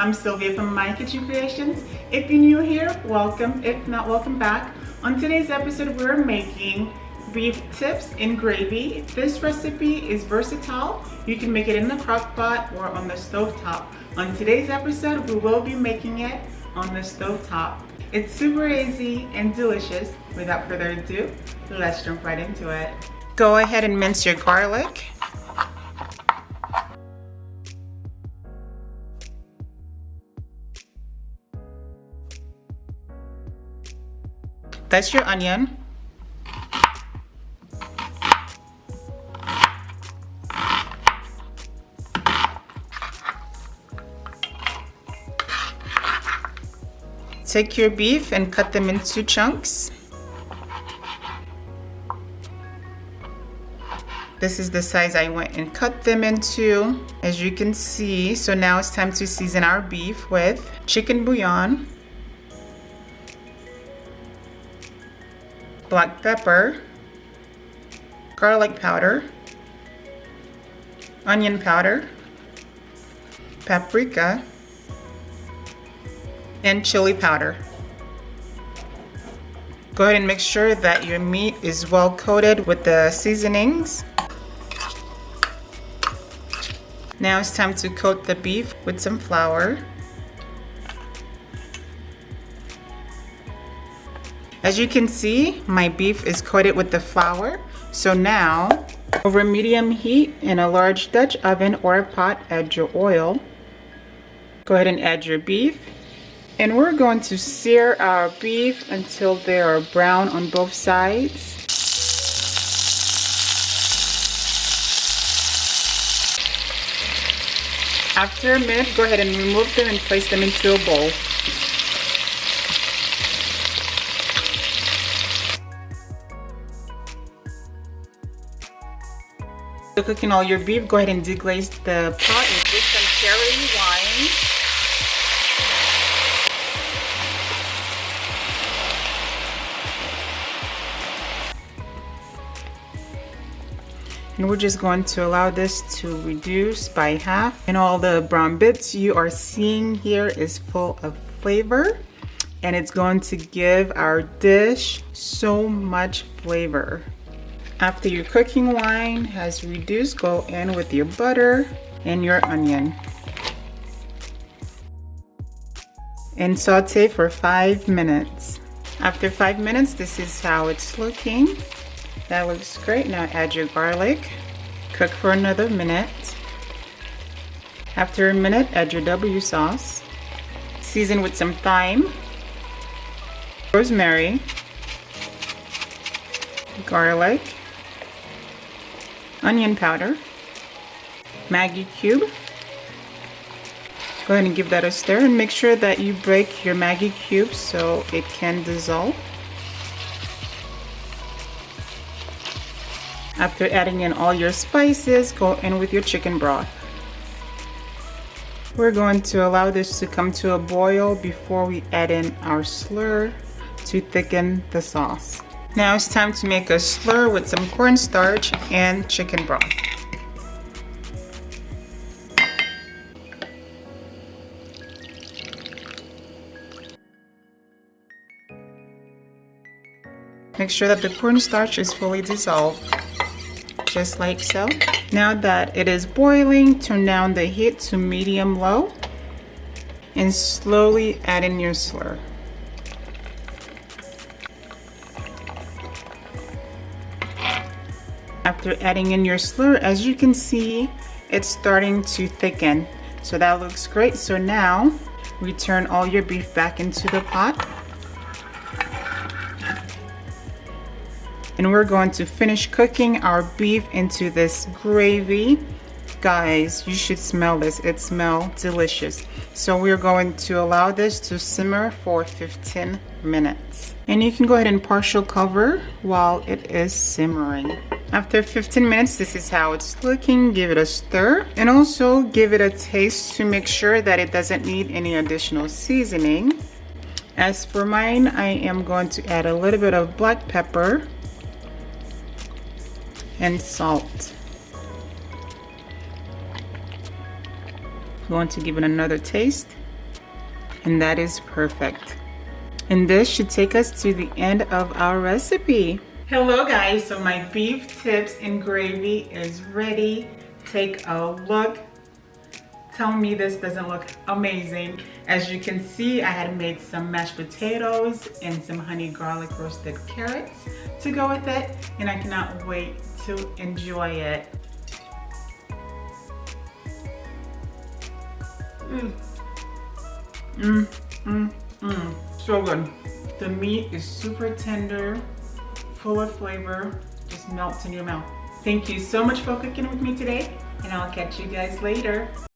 I'm Sylvia from My Kitchen Creations. If you're new here, welcome. If not, welcome back. On today's episode, we're making beef tips in gravy. This recipe is versatile. You can make it in the crock pot or on the stove top. On today's episode, we will be making it on the stove top. It's super easy and delicious. Without further ado, let's jump right into it. Go ahead and mince your garlic. That's your onion. Take your beef and cut them into chunks. This is the size I went and cut them into, as you can see. So now it's time to season our beef with chicken bouillon, black pepper, garlic powder, onion powder, paprika, and chili powder. Go ahead and make sure that your meat is well coated with the seasonings. Now it's time to coat the beef with some flour. As you can see, my beef is coated with the flour. So now, over medium heat in a large Dutch oven or a pot, add your oil. Go ahead and add your beef. And we're going to sear our beef until they are brown on both sides. After a minute, go ahead and remove them and place them into a bowl. After cooking all your beef, go ahead and deglaze the pot with some cherry wine. And we're just going to allow this to reduce by half. And all the brown bits you are seeing here is full of flavor. And it's going to give our dish so much flavor. After your cooking wine has reduced, go in with your butter and your onion. And saute for 5 minutes. After 5 minutes, this is how it's looking. That looks great. Now add your garlic. Cook for another minute. After a minute, add your W sauce. Season with some thyme, rosemary, garlic, onion powder, Maggie cube. Go ahead and give that a stir and make sure that you break your Maggie cube so it can dissolve. After adding in all your spices, go in with your chicken broth. We're going to allow this to come to a boil before we add in our slur to thicken the sauce. Now it's time to make a slur with some cornstarch and chicken broth. Make sure that the cornstarch is fully dissolved. Just like so. Now that it is boiling, turn down the heat to medium-low and slowly add in your slur. After adding in your slur, as you can see, it's starting to thicken. So that looks great. So now return all your beef back into the pot. And we're going to finish cooking our beef into this gravy. Guys, you should smell this. It smells delicious. So we're going to allow this to simmer for 15 minutes. And you can go ahead and partial cover while it is simmering. After 15 minutes, this is how it's looking. Give it a stir and also give it a taste to make sure that it doesn't need any additional seasoning. As for mine, I am going to add a little bit of black pepper and salt. I'm going to give it another taste. And that is perfect. And this should take us to the end of our recipe. Hello guys, so my beef tips and gravy is ready. Take a look. Tell me this doesn't look amazing. As you can see, I had made some mashed potatoes and some honey garlic roasted carrots to go with it, and I cannot wait to enjoy it. So good. The meat is super tender, full of flavor, just melts in your mouth. Thank you so much for cooking with me today, and I'll catch you guys later.